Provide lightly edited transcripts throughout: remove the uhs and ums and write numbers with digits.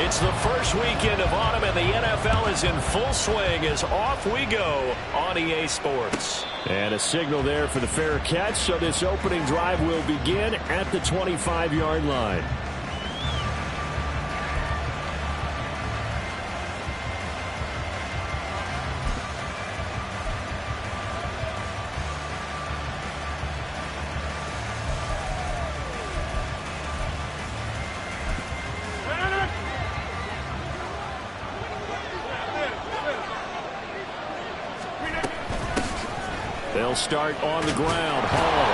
It's the first weekend of autumn, and the NFL is in full swing as off we go on EA Sports. And a signal there for the fair catch, so this opening drive will begin at the 25-yard line. They'll start on the ground. Hall.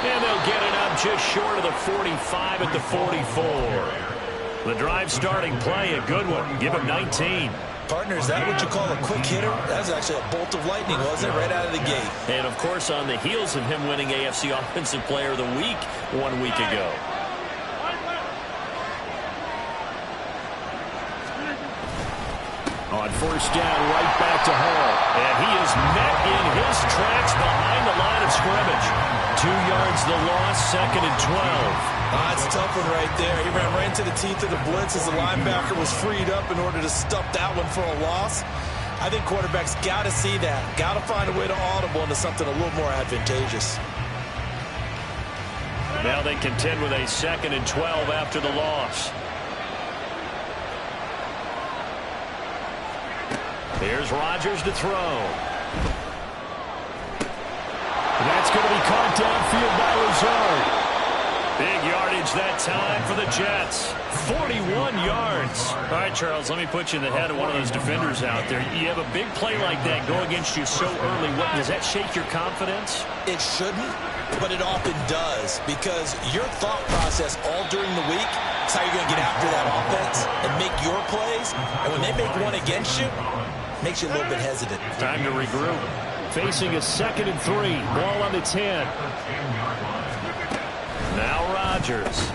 And they'll get it up just short of the 45 at the 44. The drive starting play, a good one. Give him 19. Partner, is that what you call a quick hitter? That was actually a bolt of lightning, wasn't it? Right out of the gate. And, of course, on the heels of him winning AFC Offensive Player of the Week 1 week ago. On first down, right back to Hall. And he is met in his tracks behind the line of scrimmage. 2 yards the loss, 2nd and 12. That's a tough one right there. He ran right into the teeth of the blitz as the linebacker was freed up in order to stop that one for a loss. I think quarterbacks got to see that. Got to find a way to audible into something a little more advantageous. Now they contend with a 2nd and 12 after the loss. Here's Rodgers to throw. That's going to be caught downfield by Lazard. Big yardage that time for the Jets. 41 yards. All right, Charles, let me put you in the head of one of those defenders out there. You have a big play like that go against you so early. Does that shake your confidence? It shouldn't, but it often does, because your thought process all during the week is how you're going to get after that offense and make your plays. And when they make one against you, it makes you a little bit hesitant. Time to regroup. Facing a 2nd and 3. Ball on the 10. Now Rodgers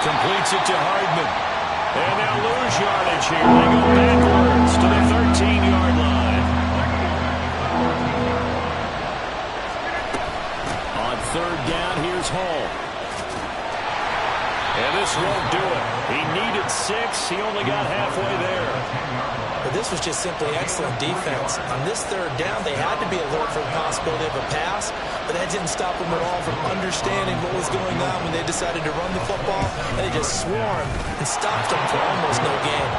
completes it to Hardman. And they'll lose yardage here. They go backwards to the 13-yard line. On 3rd down, here's Hall. And this won't do it. He needed 6. He only got halfway there. But this was just simply excellent defense. On this 3rd down, they had to be alert for the possibility of a pass, but that didn't stop them at all from understanding what was going on when they decided to run the football, and they just swarmed and stopped them for almost no gain.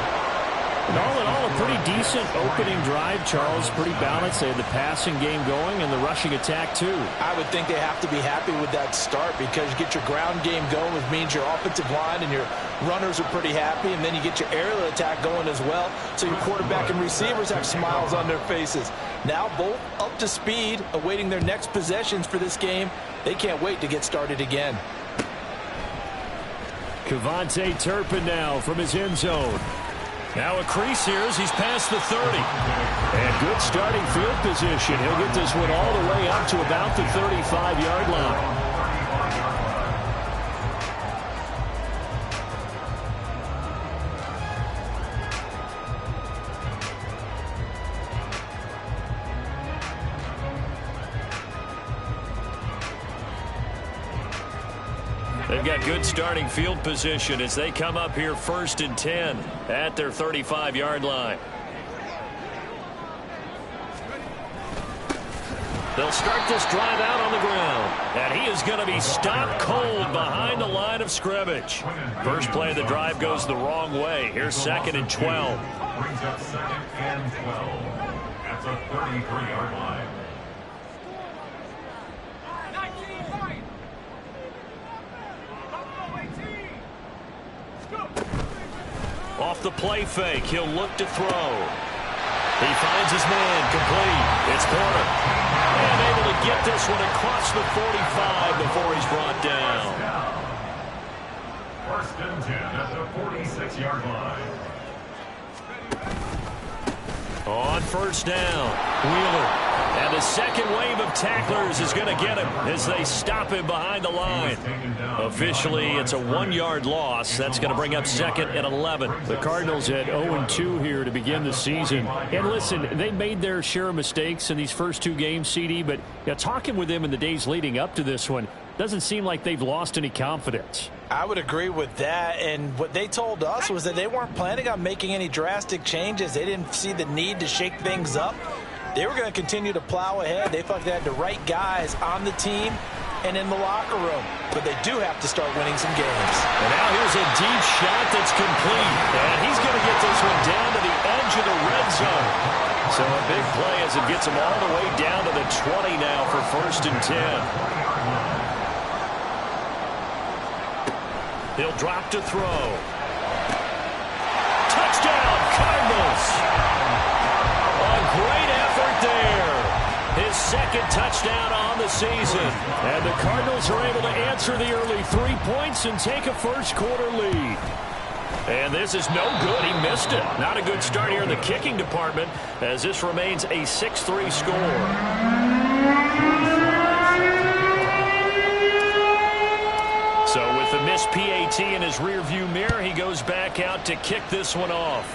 And all in all, a pretty decent opening drive, Charles. Pretty balanced. They had the passing game going and the rushing attack, too. I would think they have to be happy with that start, because you get your ground game going, which means your offensive line and your runners are pretty happy, and then you get your aerial attack going as well, so your quarterback and receivers have smiles on their faces. Now both up to speed, awaiting their next possessions for this game. They can't wait to get started again. Kevontae Turpin now from his end zone. Now a crease here as he's past the 30. And good starting field position. He'll get this one all the way up to about the 35-yard line. They've got good starting field position as they come up here 1st and 10 at their 35-yard line. They'll start this drive out on the ground. And he is going to be stopped cold behind the line of scrimmage. First play of the drive goes the wrong way. Here's 2nd and 12. Brings up 2nd and 12 at the 33-yard line. Off the play fake, he'll look to throw. He finds his man, complete. It's Porter. And able to get this one across the 45 before he's brought down. 1st and 10 at the 46-yard line. On 1st down, Wheeler And the second wave of tacklers is going to get him as they stop him behind the line. Officially, it's a 1-yard loss. That's going to bring up 2nd and 11. The Cardinals had 0-2 here to begin the season. And listen, they made their share of mistakes in these first 2 games, CD, but talking with them in the days leading up to this one, doesn't seem like they've lost any confidence. I would agree with that, and what they told us was that they weren't planning on making any drastic changes. They didn't see the need to shake things up. They were going to continue to plow ahead. They felt they had the right guys on the team and in the locker room. But they do have to start winning some games. And now here's a deep shot that's complete. And he's going to get this one down to the edge of the red zone. So a big play as it gets him all the way down to the 20 now for 1st and 10. He'll drop to throw. Touchdown, Cardinals! A great effort there. His 2nd touchdown on the season. And the Cardinals are able to answer the early 3 points and take a first-quarter lead. And this is no good. He missed it. Not a good start here in the kicking department as this remains a 6-3 score. So with the missed PAT in his rearview mirror, he goes back out to kick this one off.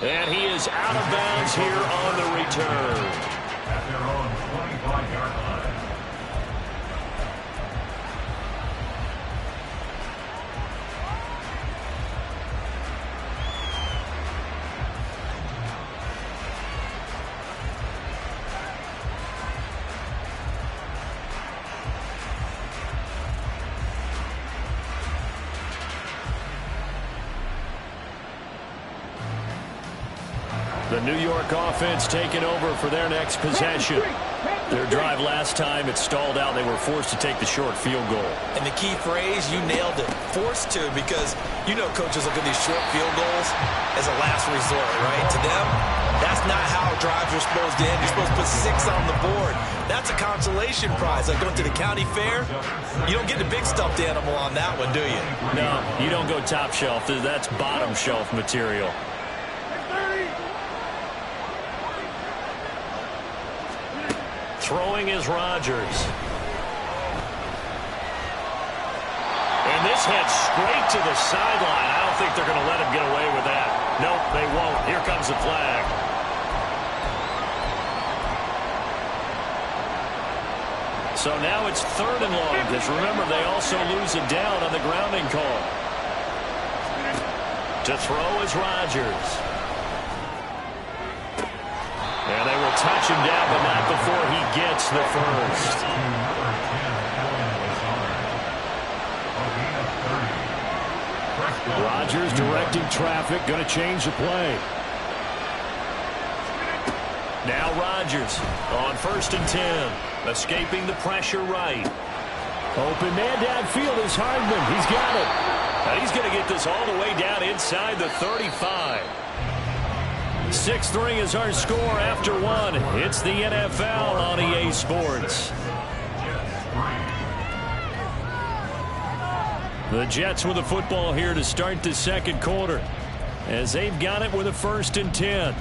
And he is out of bounds here on the return. At their own 25-yard line. The New York offense taking over for their next possession. Their drive last time, it stalled out. They were forced to take the short field goal. And the key phrase, you nailed it, forced to, because you know coaches look at these short field goals as a last resort, right? To them, that's not how drives are supposed to end. You're supposed to put 6 on the board. That's a consolation prize. Like going to the county fair, you don't get the big stuffed animal on that one, do you? No, you don't go top shelf. That's bottom shelf material. Throwing is Rodgers. And this head straight to the sideline. I don't think they're going to let him get away with that. Nope, they won't. Here comes the flag. So now it's 3rd and long, because remember, they also lose it down on the grounding call. To throw is Rodgers. And they will touch him down, but not before he gets the first. Rodgers directing traffic, going to change the play. Now Rodgers on 1st and 10, escaping the pressure right. Open man downfield is Hardman. He's got it. And he's going to get this all the way down inside the 35. 6-3 is our score after 1. It's the NFL on EA Sports. The Jets with the football here to start the 2nd quarter, as they've got it with a 1st and 10.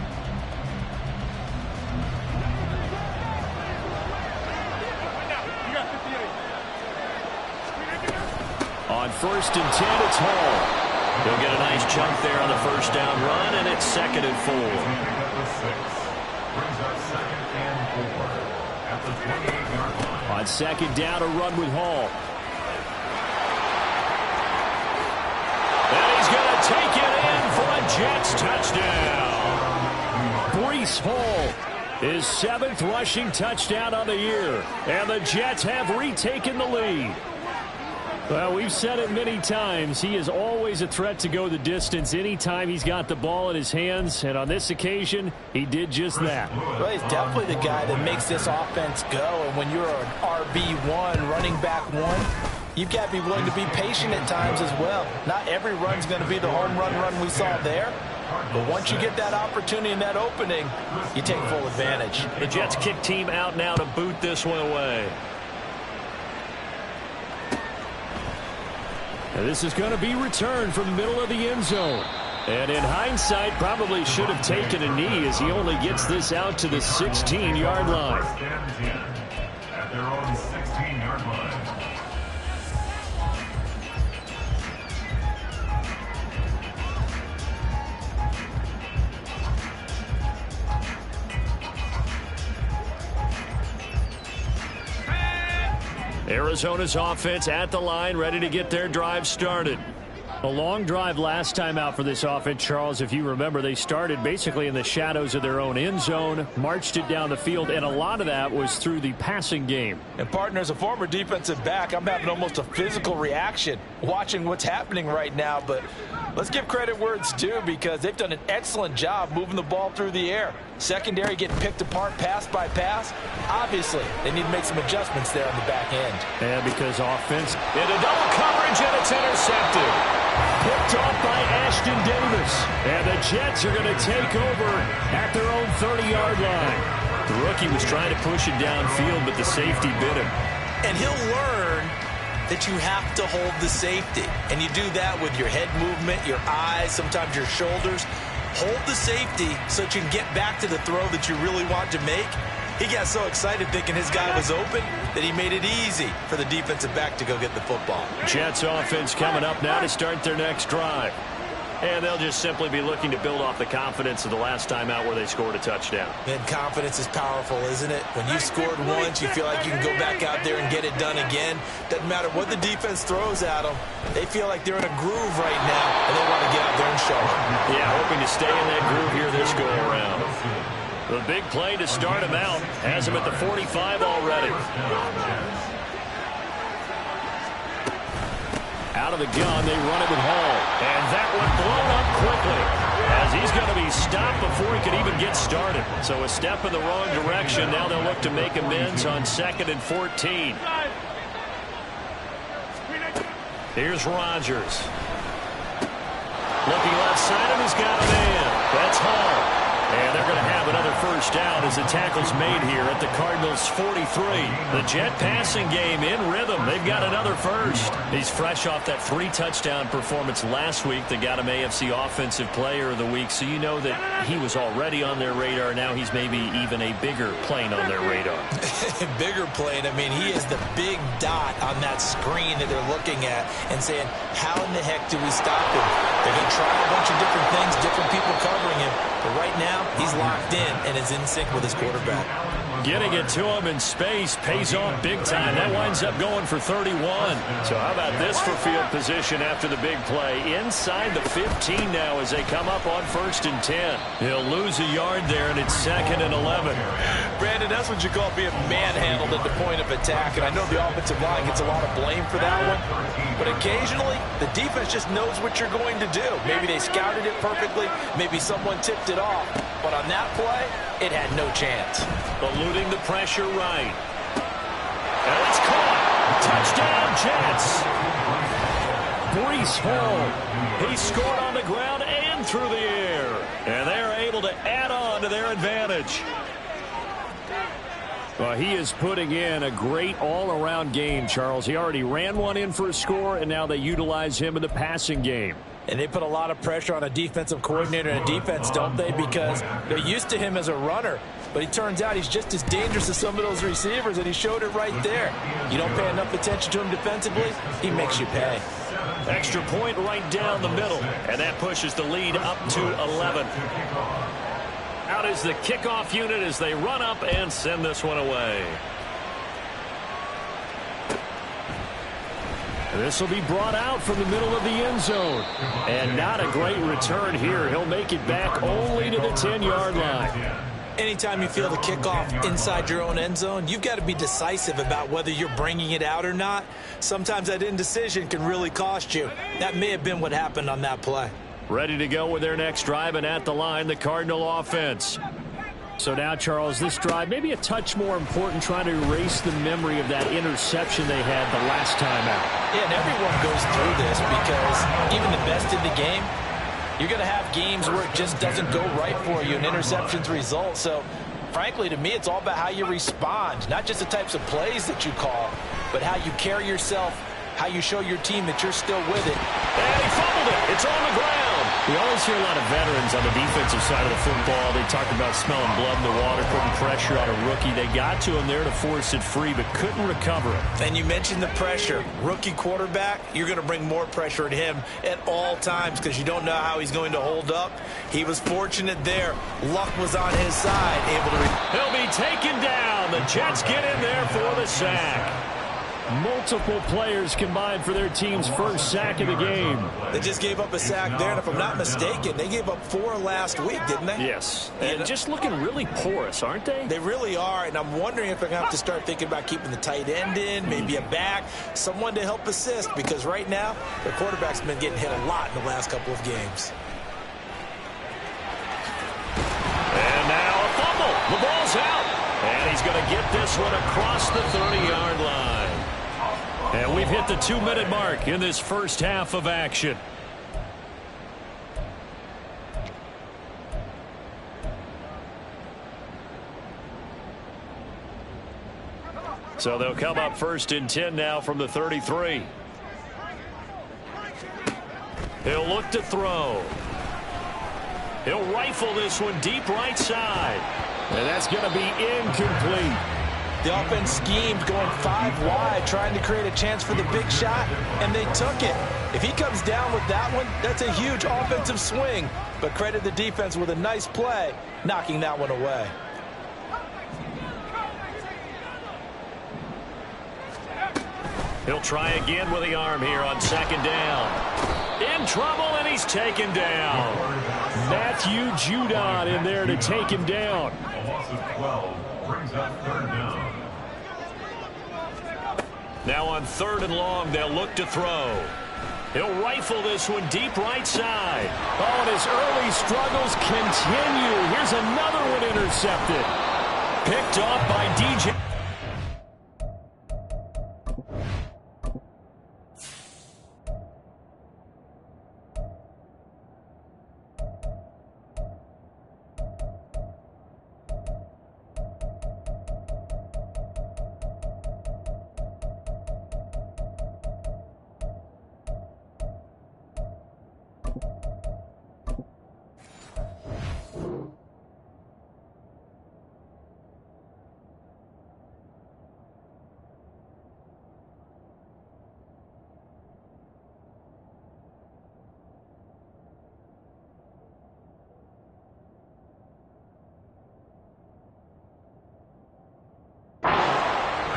On 1st and 10, it's Hall. He'll get a nice chunk there on the 1st down run, and it's 2nd and 4. On 2nd down, a run with Hall. And he's going to take it in for a Jets touchdown. Breece Hall, his 7th rushing touchdown on the year. And the Jets have retaken the lead. Well, we've said it many times. He is always a threat to go the distance anytime he's got the ball in his hands. And on this occasion, he did just that. Well, he's definitely the guy that makes this offense go. And when you're an RB1, running back 1, you've got to be willing to be patient at times as well. Not every run's going to be the home run we saw there. But once you get that opportunity and that opening, you take full advantage. The Jets kick team out now to boot this one away. And this is going to be returned from the middle of the end zone. And in hindsight, probably should have taken a knee as he only gets this out to the 16-yard line. First and 10 at their own 16-yard line. Arizona's offense at the line, ready to get their drive started. A long drive last time out for this offense, Charles. If you remember, they started basically in the shadows of their own end zone, marched it down the field, and a lot of that was through the passing game. And, partner, as a former defensive back, I'm having almost a physical reaction watching what's happening right now. But let's give credit where it's due, because they've done an excellent job moving the ball through the air. Secondary getting picked apart pass by pass. Obviously, they need to make some adjustments there on the back end. And because offense into double coverage, and it's intercepted. Picked off by Ashton Davis. And the Jets are going to take over at their own 30-yard line. The rookie was trying to push it downfield, but the safety bit him. And he'll learn that you have to hold the safety. And you do that with your head movement, your eyes, sometimes your shoulders. Hold the safety so that you can get back to the throw that you really want to make. He got so excited thinking his guy was open that he made it easy for the defensive back to go get the football. Jets offense coming up now to start their next drive. And they'll just simply be looking to build off the confidence of the last time out where they scored a touchdown. And confidence is powerful, isn't it? When you scored once, you feel like you can go back out there and get it done again. Doesn't matter what the defense throws at them. They feel like they're in a groove right now, and they want to get out there and show it. Yeah, hoping to stay in that groove here this go-around. The big play to start him out has him at the 45 already. Out of the gun, they run it with Hall. And that one blown up quickly as he's going to be stopped before he could even get started. So a step in the wrong direction. Now they'll look to make amends on 2nd and 14. Here's Rodgers. Looking left side of him, he's got a man. That's Hall. And they're going to have another first down as the tackle's made here at the Cardinals' 43. The Jet passing game in rhythm. They've got another first. He's fresh off that 3-touchdown performance last week that got him AFC Offensive Player of the Week, so you know that he was already on their radar. Now he's maybe even a bigger plane on their radar. Bigger plane. I mean, he is the big dot on that screen that they're looking at and saying, how in the heck do we stop him? They're going to try a bunch of different things, different people covering him. But right now, he's locked in and is in sync with his quarterback. Getting it to him in space pays off big time. That winds up going for 31. So how about this for field position after the big play? Inside the 15 now as they come up on 1st and 10. He'll lose a yard there, and it's 2nd and 11. Brandon, that's what you call being manhandled at the point of attack. And I know the offensive line gets a lot of blame for that one. But occasionally, the defense just knows what you're going to do. Maybe they scouted it perfectly. Maybe someone tipped it off. But on that play, it had no chance. Eluding the pressure right. And it's caught. Touchdown, Jets. Breece Hall. He scored on the ground and through the air. And they're able to add on to their advantage. Well, he is putting in a great all-around game, Charles. He already ran one in for a score, and now they utilize him in the passing game. And they put a lot of pressure on a defensive coordinator and a defense, don't they? Because they're used to him as a runner. But it turns out he's just as dangerous as some of those receivers, and he showed it right there. You don't pay enough attention to him defensively, he makes you pay. Extra point right down the middle, and that pushes the lead up to 11. Out is the kickoff unit as they run up and send this one away. This will be brought out from the middle of the end zone. And not a great return here. He'll make it back only to the 10-yard line. Anytime you feel the kickoff inside your own end zone, you've got to be decisive about whether you're bringing it out or not. Sometimes that indecision can really cost you. That may have been what happened on that play. Ready to go with their next drive, and at the line, the Cardinal offense. So now, Charles, this drive maybe a touch more important, trying to erase the memory of that interception they had the last time out. Yeah, and everyone goes through this because even the best in the game, you're going to have games where it just doesn't go right for you and interceptions result. So, frankly, to me, it's all about how you respond, not just the types of plays that you call, but how you carry yourself how you show your team that you're still with it. And he fumbled it. It's on the ground. We always hear a lot of veterans on the defensive side of the football. They talk about smelling blood in the water, putting pressure on a rookie. They got to him there to force it free, but couldn't recover it. And you mentioned the pressure. Rookie quarterback, you're going to bring more pressure at him at all times because you don't know how he's going to hold up. He was fortunate there. Luck was on his side. He'll be taken down. The Jets get in there for the sack. Multiple players combined for their team's first sack of the game. They just gave up a sack there, and if I'm not mistaken, they gave up 4 last week, didn't they? Yes, and just looking really porous, aren't they? They really are, and I'm wondering if they're going to have to start thinking about keeping the tight end in, maybe a back, someone to help assist, because right now, their quarterback's been getting hit a lot in the last couple of games. And now a fumble. The ball's out. And he's going to get this one across the 30-yard line. And we've hit the 2-minute mark in this first half of action. So they'll come up 1st and 10 now from the 33. He'll look to throw. He'll rifle this one deep right side. And that's going to be incomplete. The offense schemed going 5 wide, trying to create a chance for the big shot, and they took it. If he comes down with that one, that's a huge offensive swing. But credit the defense with a nice play, knocking that one away. He'll try again with the arm here on 2nd down. In trouble, and he's taken down. Matthew Judon in there to take him down. A loss of 12 brings up 3rd down. Now on 3rd and long, they'll look to throw. He'll rifle this one deep right side. Oh, and his early struggles continue. Here's another one intercepted. Picked off by DJ.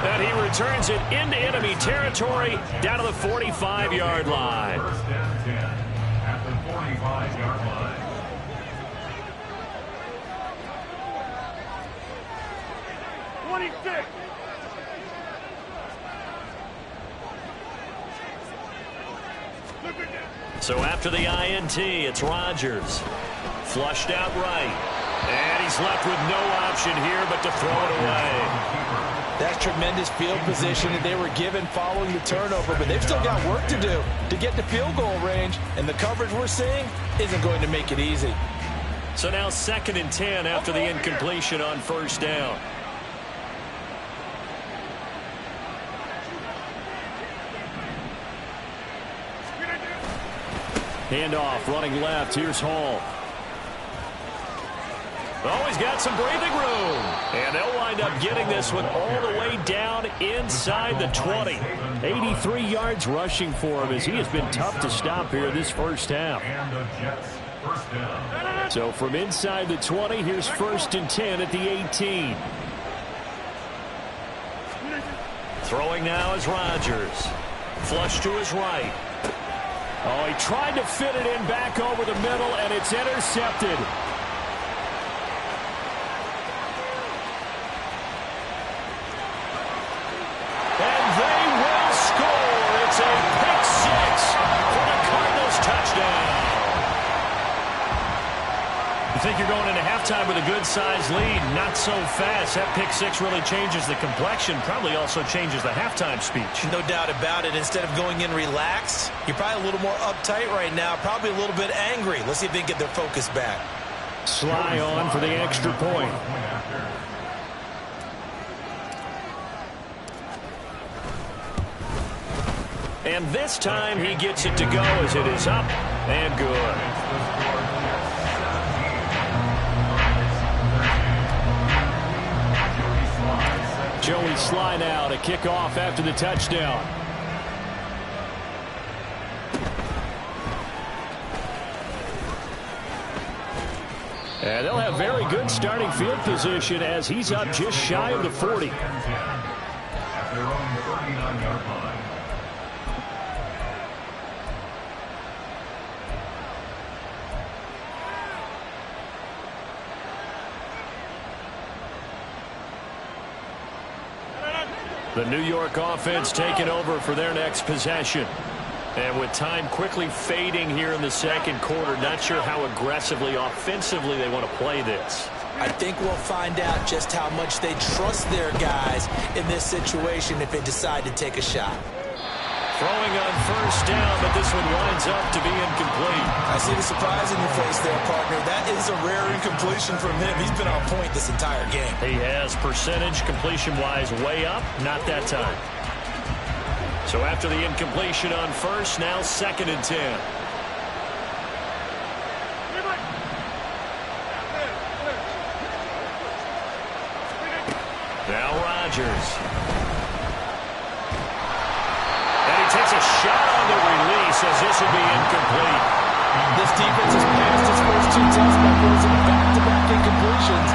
And he returns it into enemy territory down to the 45-yard line. 1st and 10 at the 45-yard line. So after the INT, it's Rodgers. Flushed out right. And he's left with no option here but to throw it away. That's tremendous field position that they were given following the turnover, but they've still got work to do to get to field goal range, and the coverage we're seeing isn't going to make it easy. So now 2nd and 10 after the incompletion on 1st down. Handoff, running left. Here's Hall. Oh, he's got some breathing room. And they'll wind up getting this one all the way down inside the 20. 83 yards rushing for him as he has been tough to stop here this first half. And the Jets 1st down. So from inside the 20, here's 1st and 10 at the 18. Throwing now is Rodgers. Flush to his right. Oh, he tried to fit it in back over the middle, and it's intercepted. And they will score. It's a pick 6 for the Cardinals touchdown. You think you're going into halftime with a good-sized lead. Not so fast. That pick 6 really changes the complexion. Probably also changes the halftime speech. No doubt about it. Instead of going in relaxed, you're probably a little more uptight right now, probably a little bit angry. Let's see if they can get their focus back. Sly on for the extra point. And this time he gets it to go as it is up and good. Joey Sly now to kick off after the touchdown. And they'll have very good starting field position as he's up just shy of the 40. At their own 39-yard line. The New York offense taking over for their next possession. And with time quickly fading here in the second quarter, not sure how aggressively, offensively they want to play this. I think we'll find out just how much they trust their guys in this situation if they decide to take a shot. Throwing on first down, but this one winds up to be incomplete. I see the surprise in your face there, partner. That is a rare incompletion from him. He's been on point this entire game. He has percentage completion-wise way up, not that time. So after the incompletion on first, now 2nd and 10. Now Rodgers. And he takes a shot on the release as this will be incomplete. This defense has passed its first 2 tests by forcing back-to-back incompletions.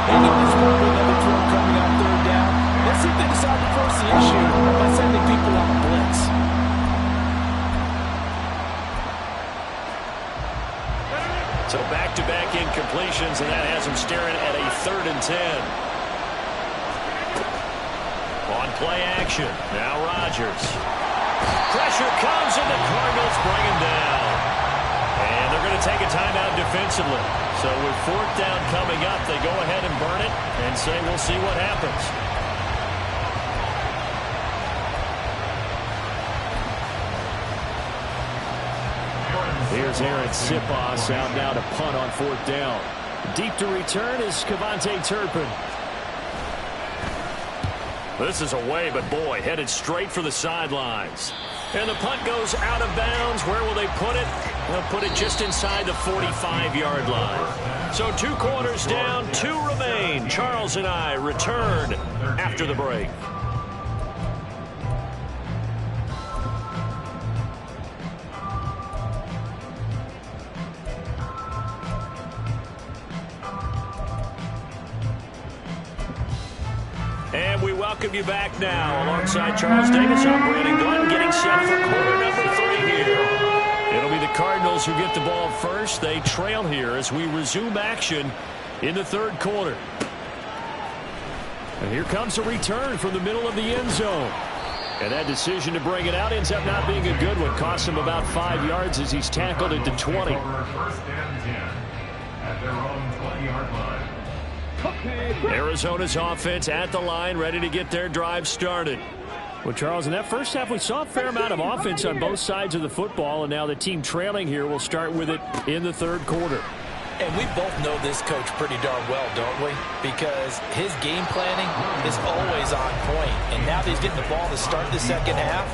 They need this one with another throw coming on 3rd down. Let's see if they decide to force the issue by sending people on a blitz. So back-to-back incompletions, and that has him staring at a 3rd and 10. On play action, now Rodgers. Pressure comes, and the Cardinals bring him down. And they're going to take a timeout defensively. So with 4th down coming up, they go ahead and burn it and say we'll see what happens. Here's Aaron Sipos out now to punt on 4th down. Deep to return is Kevontae Turpin. This is away, but boy, headed straight for the sidelines. And the punt goes out of bounds. Where will they put it? They'll put it just inside the 45-yard line. So 2 quarters down, 2 remain. Charles and I return after the break. And we welcome you back now. Alongside Charles Davis, I'm Brandon Glenn, getting set for quarter number 3 here. It'll be the Cardinals who get the ball first. They trail here as we resume action in the 3rd quarter. And here comes a return from the middle of the end zone. And that decision to bring it out ends up not being a good one. Costs him about 5 yards as he's tackled at the 20. 1st and 10 at their own 20-yard line. Arizona's offense at the line, ready to get their drive started. Well, Charles, in that first half, we saw a fair amount of offense on both sides of the football, and now the team trailing here will start with it in the 3rd quarter. And we both know this coach pretty darn well, don't we? Because his game planning is always on point. And now that he's getting the ball to start the 2nd half,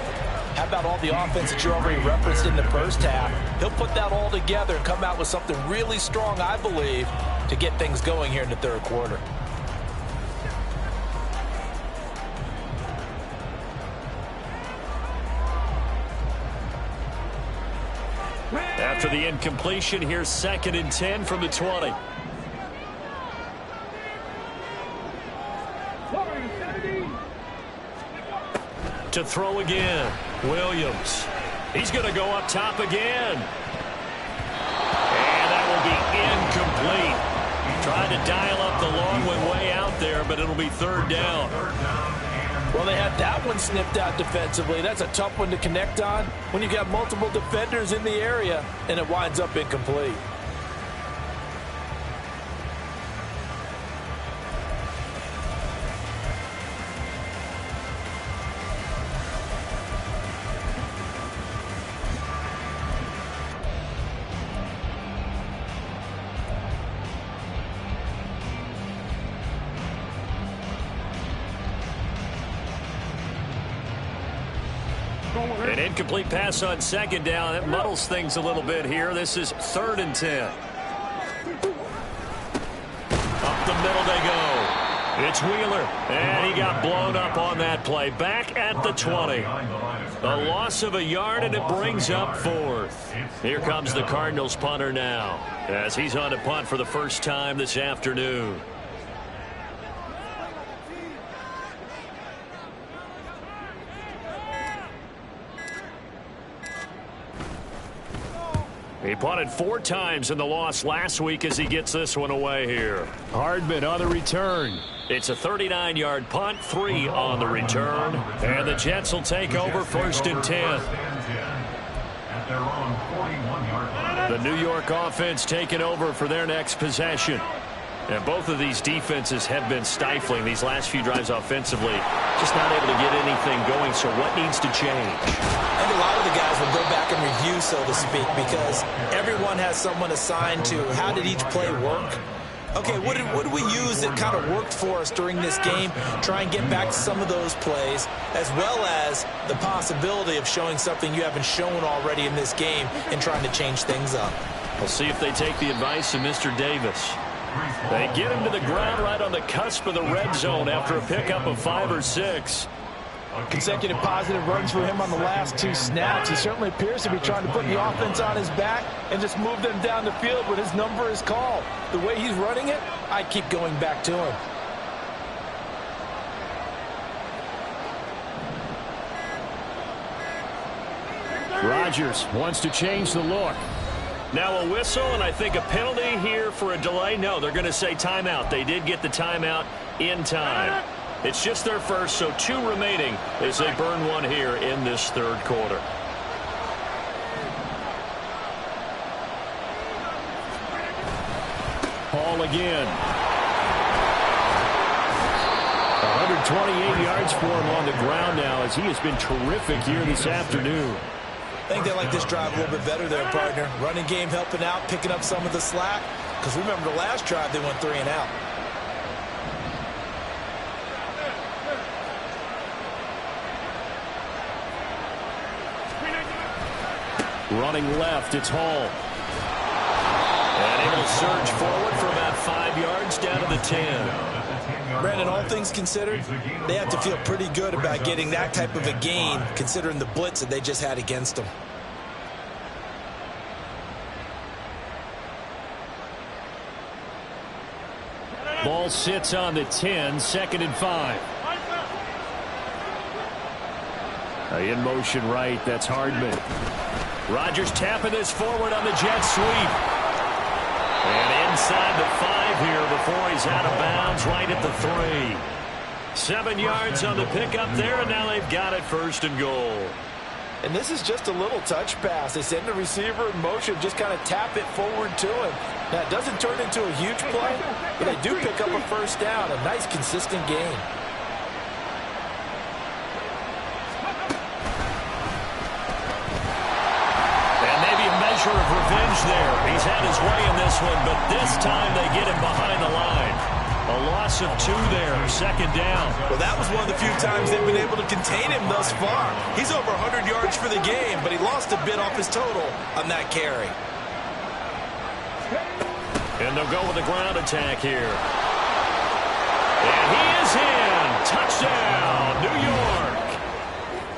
how about all the offense that you already referenced in the first half? He'll put that all together and come out with something really strong, I believe, to get things going here in the 3rd quarter. After the incompletion, here's 2nd and 10 from the 20. To throw again, Williams. He's going to go up top again. And that will be incomplete. Tried to dial up the long one way out there, but it'll be 3rd down. Well, they had that one snipped out defensively. That's a tough one to connect on when you've got multiple defenders in the area, and it winds up incomplete. An incomplete pass on second down. That muddles things a little bit here. This is 3rd and 10. Up the middle they go. It's Wheeler, and he got blown up on that play. Back at the 20. A loss of a yard, and it brings up 4th. Here comes the Cardinals punter now, as he's on to punt for the first time this afternoon. He punted 4 times in the loss last week as he gets this one away here. Hardman on the return. It's a 39-yard punt, 3 on the return. And the Jets will take over 1st and 10. The New York offense taking over for their next possession. And both of these defenses have been stifling these last few drives offensively. Just not able to get anything going, so what needs to change? I think a lot of the guys will go back and review, so to speak, because everyone has someone assigned to how did each play work. Okay, what did we use that kind of worked for us during this game? Try and get back to some of those plays, as well as the possibility of showing something you haven't shown already in this game and trying to change things up. We'll see if they take the advice of Mr. Davis. They get him to the ground right on the cusp of the red zone after a pickup of 5 or 6. Consecutive positive runs for him on the last 2 snaps. He certainly appears to be trying to put the offense on his back and just move them down the field when his number is called. The way he's running it, I keep going back to him. Rodgers wants to change the look. Now a whistle, and I think a penalty here for a delay. No, they're going to say timeout. They did get the timeout in time. It's just their first, so 2 remaining as they burn 1 here in this 3rd quarter. Hall again. 128 yards for him on the ground now, as he has been terrific here this afternoon. I think they like this drive a little bit better there, partner. Running game helping out, picking up some of the slack. Because remember the last drive, they went 3 and out. Running left, it's Hall. And able to surge forward for about 5 yards down to the 10. Brandon, all things considered, they have to feel pretty good about getting that type of a gain, considering the blitz that they just had against them. Ball sits on the 10, 2nd and 5. In motion right, that's Hardman. Rodgers tapping this forward on the jet sweep. And inside the 5 here before he's out of bounds right at the 3. 7 yards on the pickup there, and now they've got it 1st and goal. And this is just a little touch pass. They send the receiver in motion, just kind of tap it forward to him. Now, it doesn't turn into a huge play, but they do pick up a 1st down. A nice, consistent gain. Measure of revenge there. He's had his way in this one, but this time they get him behind the line. A loss of 2 there, 2nd down. Well, that was one of the few times they've been able to contain him thus far. He's over 100 yards for the game, but he lost a bit off his total on that carry. And they'll go with the ground attack here. And he is in. Touchdown, New York.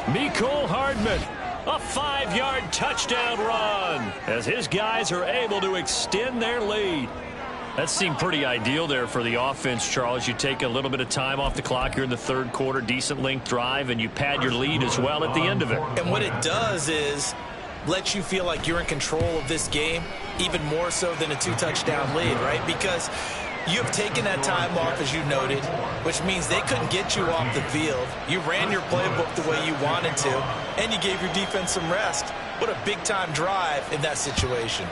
Mecole Hardman. A 5-yard touchdown run as his guys are able to extend their lead. That seemed pretty ideal there for the offense, Charles. You take a little bit of time off the clock here in the 3rd quarter, decent length drive, and you pad your lead as well at the end of it. And what it does is let you feel like you're in control of this game, even more so than a 2-touchdown lead, right? Because you have taken that time off, as you noted, which means they couldn't get you off the field. You ran your playbook the way you wanted to, and you gave your defense some rest. What a big-time drive in that situation.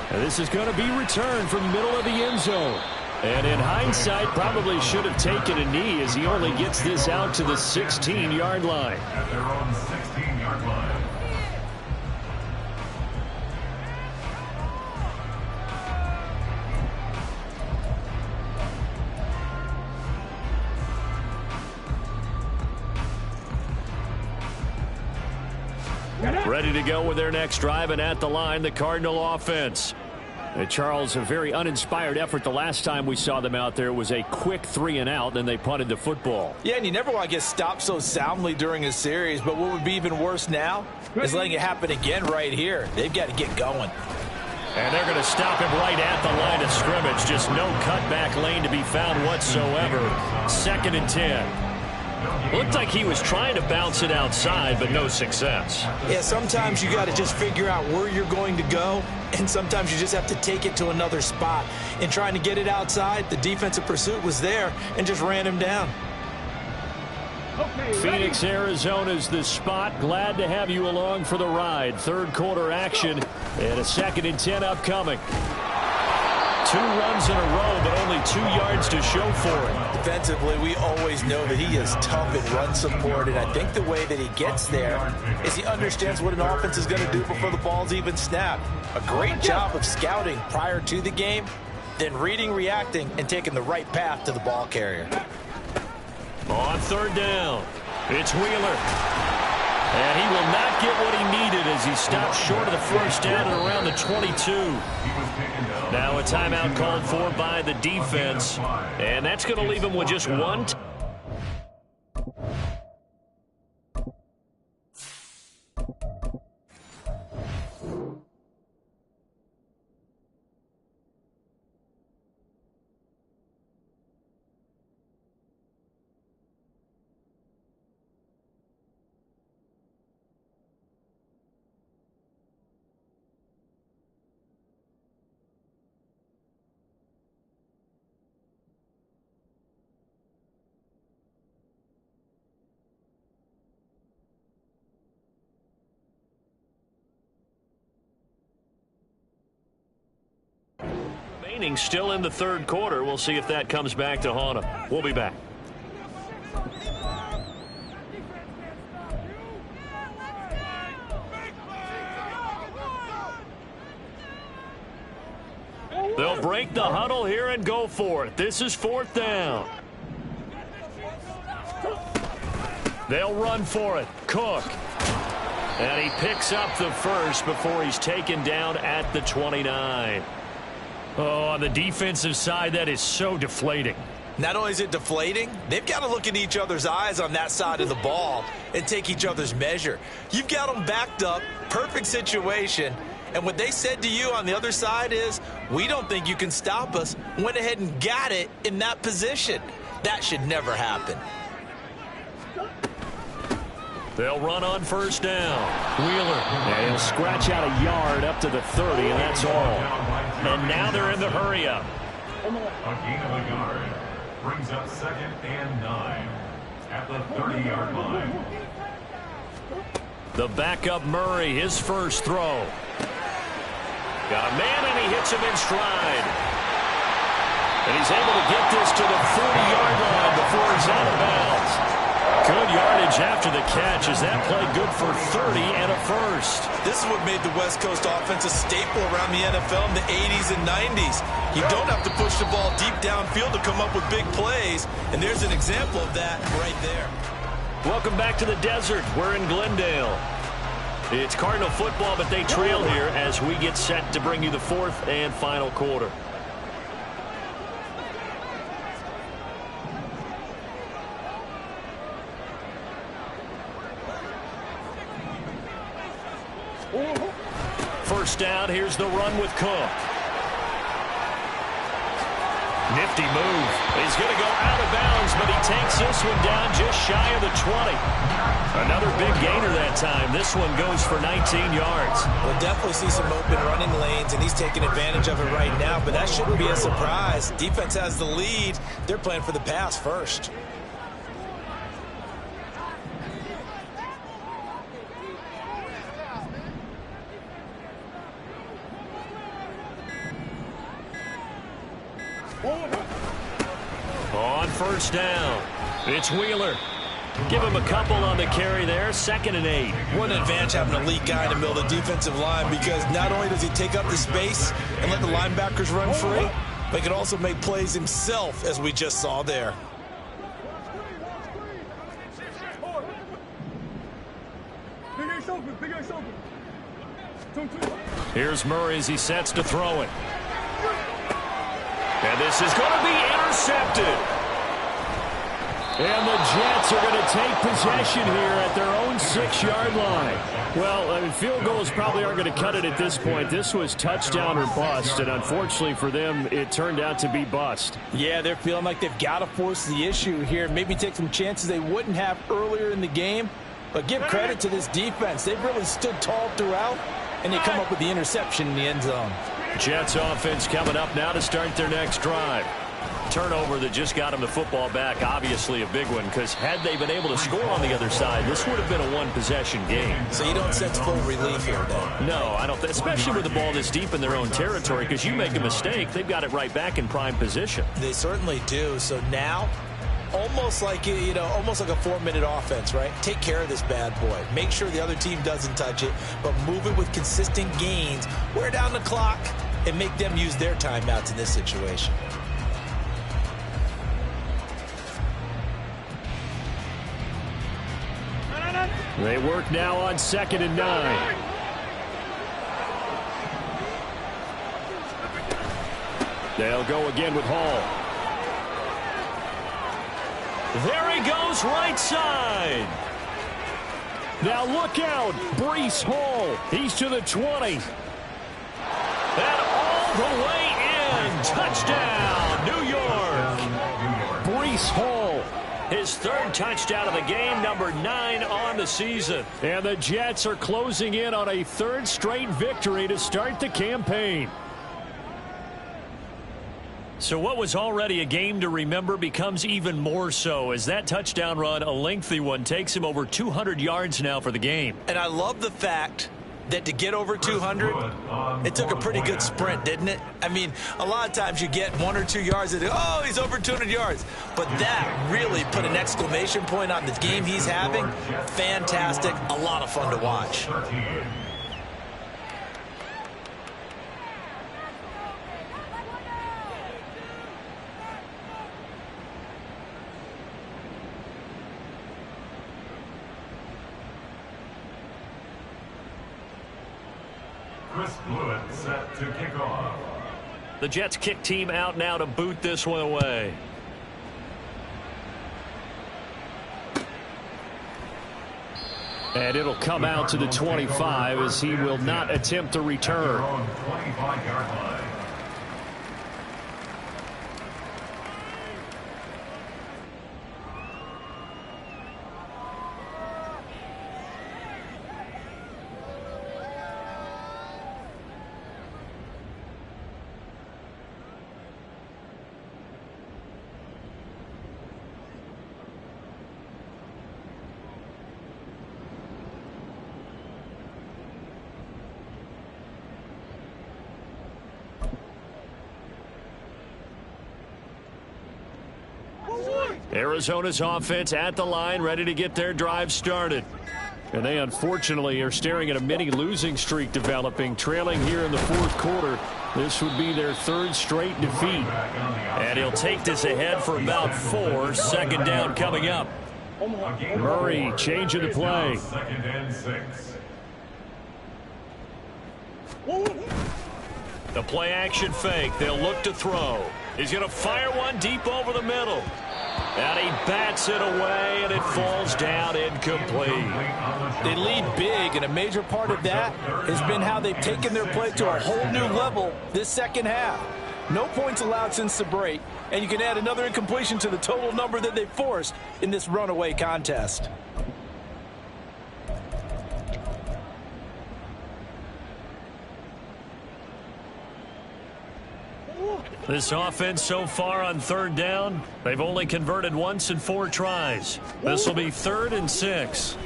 And this is going to be returned from the middle of the end zone. And in hindsight, probably should have taken a knee as he only gets this out to the 16-yard line. At their own 16-yard line. Ready to go with their next drive, and at the line, the Cardinal offense. Charles, a very uninspired effort the last time we saw them out there. It was a quick 3-and-out, and they punted the football. Yeah, and you never want to get stopped so soundly during a series, but what would be even worse now is letting it happen again right here. They've got to get going. And they're going to stop him right at the line of scrimmage. Just no cutback lane to be found whatsoever. 2nd and 10. Looked like he was trying to bounce it outside, but no success. Yeah, sometimes you got to just figure out where you're going to go, and sometimes you just have to take it to another spot. In trying to get it outside, the defensive pursuit was there and just ran him down. Phoenix, Arizona's the spot. Glad to have you along for the ride. 3rd quarter action and a 2nd and 10 upcoming. 2 runs in a row, but only 2 yards to show for it. Defensively, we always know that he is tough in run support, and I think the way that he gets there is he understands what an offense is going to do before the ball's even snapped. A great job of scouting prior to the game, then reading, reacting, and taking the right path to the ball carrier. On 3rd down, it's Wheeler. And he will not get what he needed as he stops short of the 1st down at around the 22. Now a timeout called for by the defense, and that's going to leave him with just 1. Still in the 3rd quarter. We'll see if that comes back to haunt him. We'll be back. They'll break the huddle here and go for it. This is 4th down. They'll run for it. Cook. And he picks up the 1st before he's taken down at the 29. Oh, on the defensive side, that is so deflating. Not only is it deflating, they've got to look in each other's eyes on that side of the ball and take each other's measure. You've got them backed up, perfect situation, and what they said to you on the other side is, we don't think you can stop us. Went ahead and got it in that position. That should never happen. They'll run on 1st down. Wheeler. And he'll scratch out a yard up to the 30, and that's all. And now they're in the hurry-up. A gain of a yard brings up 2nd and 9 at the 30-yard line. The backup Murray, his 1st throw. Got a man, and he hits him in stride. And he's able to get this to the 40-yard line before he's out of bounds. Good yardage after the catch as that play good for 30 and a 1st. This is what made the West Coast offense a staple around the NFL in the 80s and 90s. You don't have to push the ball deep downfield to come up with big plays, and there's an example of that right there. Welcome back to the desert. We're in Glendale. It's Cardinal football, but they trail here as we get set to bring you the 4th and final quarter. First down, here's the run with Cook. Nifty move. He's going to go out of bounds, but he takes this one down just shy of the 20. Another big gainer that time. This one goes for 19 yards. We'll definitely see some open running lanes, and he's taking advantage of it right now, but that shouldn't be a surprise. Defense has the lead. They're playing for the pass first. On 1st down, it's Wheeler. Give him a couple on the carry there. 2nd and 8. What an advantage having a elite guy in the middle of the defensive line, because not only does he take up the space and let the linebackers run free, but he can also make plays himself, as we just saw there. Big Ace open, Big Ace open. Here's Murray as he sets to throw it. And this is going to be intercepted. And the Jets are going to take possession here at their own 6-yard line. Well, I mean, field goals probably aren't going to cut it at this point. This was touchdown or bust, and unfortunately for them, it turned out to be bust. Yeah, they're feeling like they've got to force the issue here. Maybe take some chances they wouldn't have earlier in the game. But give credit to this defense. They've really stood tall throughout, and they come up with the interception in the end zone. Jets offense coming up now to start their next drive. Turnover that just got them the football back, obviously a big one, because had they been able to score on the other side, this would have been a one-possession game. So you don't sense full relief here, then? No, I don't, especially with the ball this deep in their own territory, because you make a mistake, they've got it right back in prime position. They certainly do. So now, almost like a 4-minute offense, right? Take care of this bad boy. Make sure the other team doesn't touch it, but move it with consistent gains. Wear down the clock and make them use their timeouts in this situation. They work now on 2nd and 9. They'll go again with Hall. There he goes, right side. Now look out, Breece Hall. He's to the 20. And all the way in. Touchdown, New York. Breece Hall. His 3rd touchdown of the game, number 9 on the season. And the Jets are closing in on a 3rd straight victory to start the campaign. So what was already a game to remember becomes even more so as that touchdown run, a lengthy one, takes him over 200 yards now for the game. And I love the fact that to get over 200, it took a pretty good sprint, didn't it? I mean, a lot of times you get 1 or 2 yards and, oh, he's over 200 yards. But that really put an exclamation point on the game he's having. Fantastic. A lot of fun to watch. Set to kick off. The Jets kick team out now to boot this one away. And it'll come out to the 25 as he will not attempt to return. 25-yard line. Arizona's offense at the line, ready to get their drive started. And they unfortunately are staring at a mini losing streak developing, trailing here in the 4th quarter. This would be their 3rd straight defeat. And he'll take this ahead for about 4. 2nd down coming up. Murray changing the play. 2nd and 6. The play action fake. They'll look to throw. He's going to fire one deep over the middle. And he bats it away, and it falls down incomplete. They lead big, and a major part of that has been how they've taken their play to a whole new level this 2nd half. No points allowed since the break, and you can add another incompletion to the total number that they forced in this runaway contest. This offense so far on 3rd down, they've only converted once in 4 tries. This will be 3rd and 6.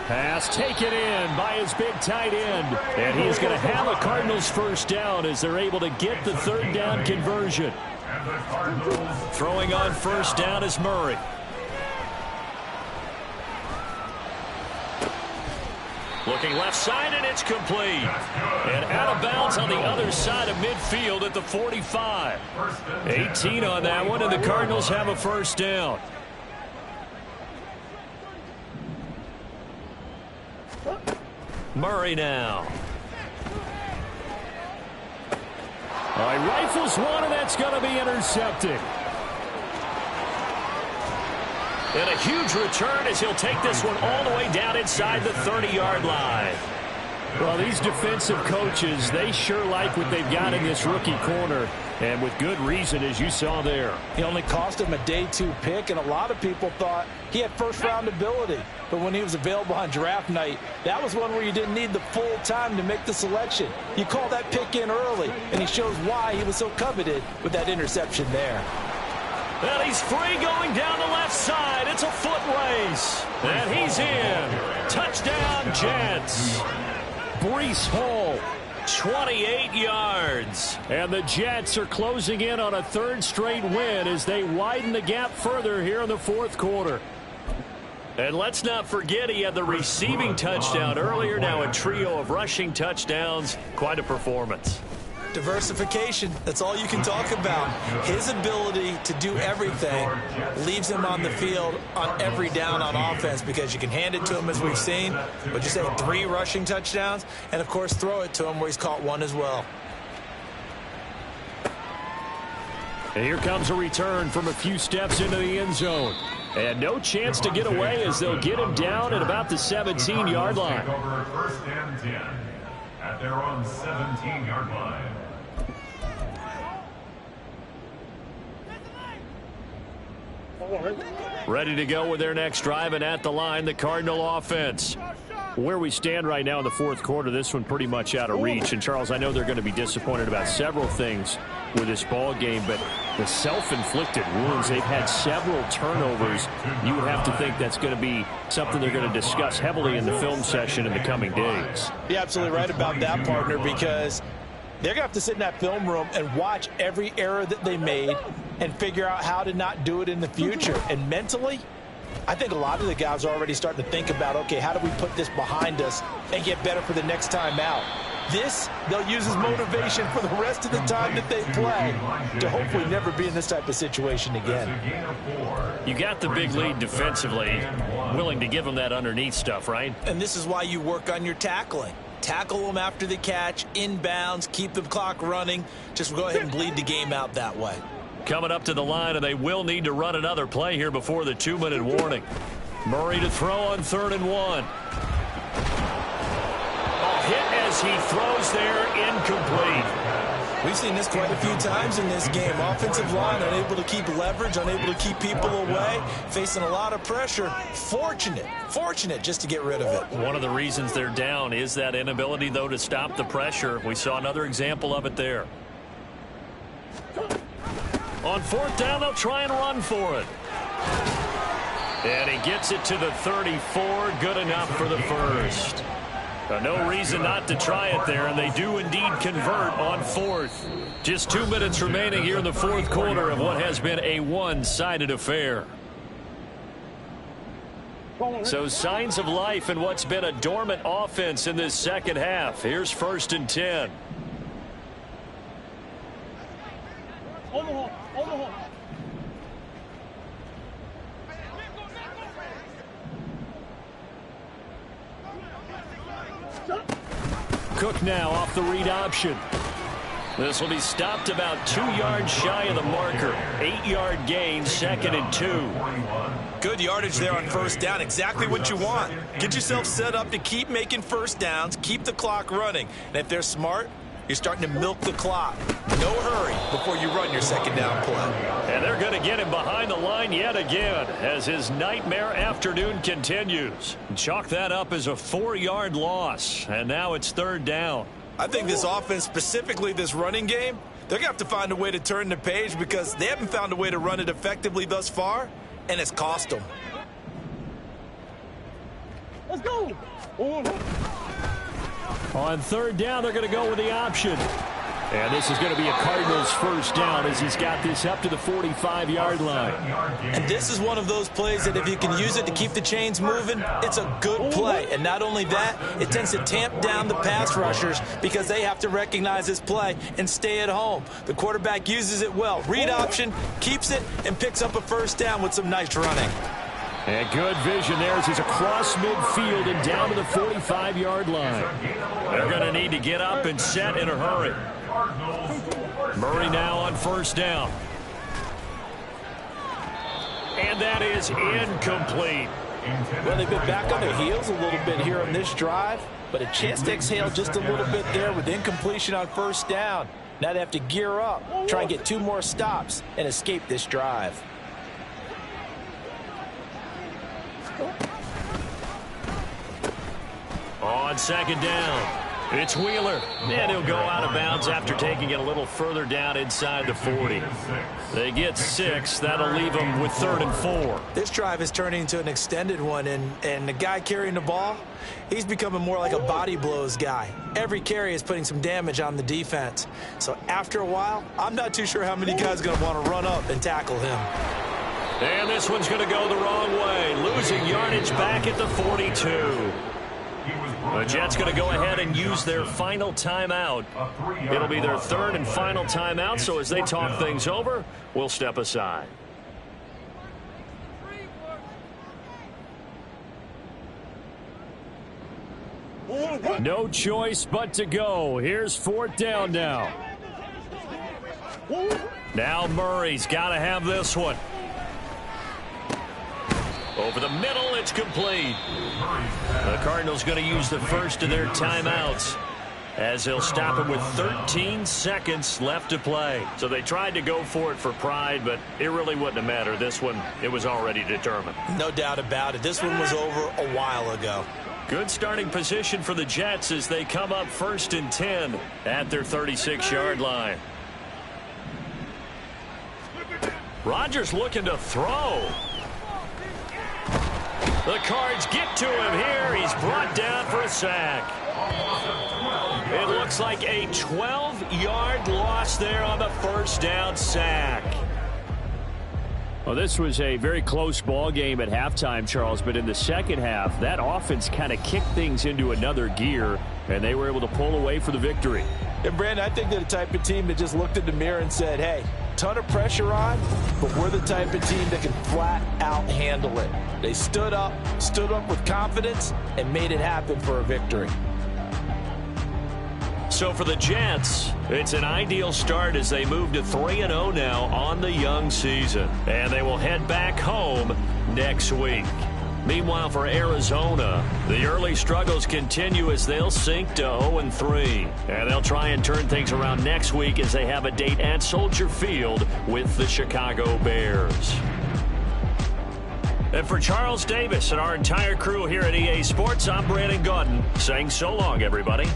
Pass taken in by his big tight end. And he is going to have a Cardinals 1st down as they're able to get the 3rd down conversion. Throwing on 1st down is Murray. Looking left side, and it's complete. And out of bounds on the other side of midfield at the 45. 18 on that one, and the Cardinals have a 1st down. Murray now. All right, rifles one, and that's going to be intercepted. And a huge return as he'll take this one all the way down inside the 30-yard line. Well, these defensive coaches, they sure like what they've got in this rookie corner, and with good reason, as you saw there. He only cost him a day 2 pick, and a lot of people thought he had first-round ability. But when he was available on draft night, that was one where you didn't need the full time to make the selection. You call that pick in early, and he shows why he was so coveted with that interception there. And he's free going down the left side. It's a foot race. And he's in. Touchdown, Jets. Breece Hall. 28 yards. And the Jets are closing in on a third straight win as they widen the gap further here in the fourth quarter. And let's not forget he had the receiving touchdown earlier. Now a trio of rushing touchdowns. Quite a performance. Diversification, that's all you can talk about. His ability to do everything leaves him on the field on every down on offense because you can hand it to him as we've seen. But you say 3 rushing touchdowns and, of course, throw it to him where he's caught 1 as well. And here comes a return from a few steps into the end zone. And no chance to get away as they'll get him down at about the 17-yard line. First and 10 at their own 17-yard line. Ready to go with their next drive, and at the line, the Cardinal offense. Where we stand right now in the fourth quarter, this one pretty much out of reach. And, Charles, I know they're going to be disappointed about several things with this ball game, but the self-inflicted wounds, they've had several turnovers. You would have to think that's going to be something they're going to discuss heavily in the film session in the coming days. You're absolutely right about that, partner, because they're going to have to sit in that film room and watch every error that they made and figure out how to not do it in the future. And mentally, I think a lot of the guys are already starting to think about, okay, how do we put this behind us and get better for the next time out? This, they'll use as motivation for the rest of the time that they play to hopefully never be in this type of situation again. You got the big lead defensively, willing to give them that underneath stuff, right? And this is why you work on your tackling. Tackle them after the catch, inbounds, keep the clock running. Just go ahead and bleed the game out that way. Coming up to the line, and they will need to run another play here before the 2-minute warning. Murray to throw on 3rd and 1. Hit as he throws there, incomplete. We've seen this quite a few times in this game. Offensive line unable to keep leverage, unable to keep people away, facing a lot of pressure. Fortunate just to get rid of it. One of the reasons they're down is that inability, though, to stop the pressure. We saw another example of it there. On 4th down, they'll try and run for it. And he gets it to the 34. Good enough for the first. No reason not to try it there, and they do indeed convert on 4th. Just 2 minutes remaining here in the fourth quarter of what has been a one-sided affair. So signs of life in what's been a dormant offense in this second half. Here's 1st and 10. Cook now off the read option. This will be stopped about 2 yards shy of the marker. 8-yard gain, 2nd and 2. Good yardage there on 1st down. Exactly what you want. Get yourself set up to keep making 1st downs, keep the clock running. And if they're smart, you're starting to milk the clock. No hurry before you run your 2nd down play. And they're going to get him behind the line yet again as his nightmare afternoon continues. Chalk that up as a 4-yard loss, and now it's 3rd down. I think this offense, specifically this running game, they're going to have to find a way to turn the page because they haven't found a way to run it effectively thus far, and it's cost them. Let's go. On 3rd down, they're going to go with the option. And this is going to be a Cardinals 1st down as he's got this up to the 45-yard line. And this is one of those plays that if you can use it to keep the chains moving, it's a good play. And not only that, it tends to tamp down the pass rushers because they have to recognize this play and stay at home. The quarterback uses it well. Read option, keeps it, and picks up a 1st down with some nice running. And good vision there as he's across midfield and down to the 45-yard line. They're going to need to get up and set in a hurry. Murray now on first down. And that is incomplete. Well, they've been back on their heels a little bit here on this drive, but a chance to exhale just a little bit there with incompletion on first down. Now they have to gear up, try and get 2 more stops, and escape this drive. On second down, it's Wheeler. And he'll go out of bounds after taking it a little further down inside the 40. They get 6. That'll leave them with 3rd and 4. This drive is turning into an extended one, and the guy carrying the ball, he's becoming more like a body blows guy. Every carry is putting some damage on the defense. So after a while, I'm not too sure how many guys are going to want to run up and tackle him. And this one's going to go the wrong way, losing yardage back at the 42. The Jets going to go ahead and use their final timeout. It'll be their 3rd and final timeout, so as they talk things over, we'll step aside. No choice but to go. Here's 4th down now. Now Murray's got to have this one. Over the middle, it's complete. The Cardinals going to use the first of their timeouts as they'll stop him with 13 seconds left to play. So they tried to go for it for pride, but it really wouldn't have mattered. This one, it was already determined. No doubt about it. This one was over a while ago. Good starting position for the Jets as they come up 1st and 10 at their 36-yard line. Rodgers looking to throw. The Cards get to him here. He's brought down for a sack. It looks like a 12-yard loss there on the first down sack. Well, this was a very close ball game at halftime, Charles, but in the second half, that offense kind of kicked things into another gear, and they were able to pull away for the victory. And, Brandon, I think they're the type of team that just looked in the mirror and said, hey, ton of pressure on, but we're the type of team that can flat out handle it. They stood up with confidence, and made it happen for a victory. So for the Jets, it's an ideal start as they move to 3-0 now on the young season. And they will head back home next week. Meanwhile, for Arizona, the early struggles continue as they'll sink to 0-3. And they'll try and turn things around next week as they have a date at Soldier Field with the Chicago Bears. And for Charles Davis and our entire crew here at EA Sports, I'm Brandon Gaudin saying so long, everybody.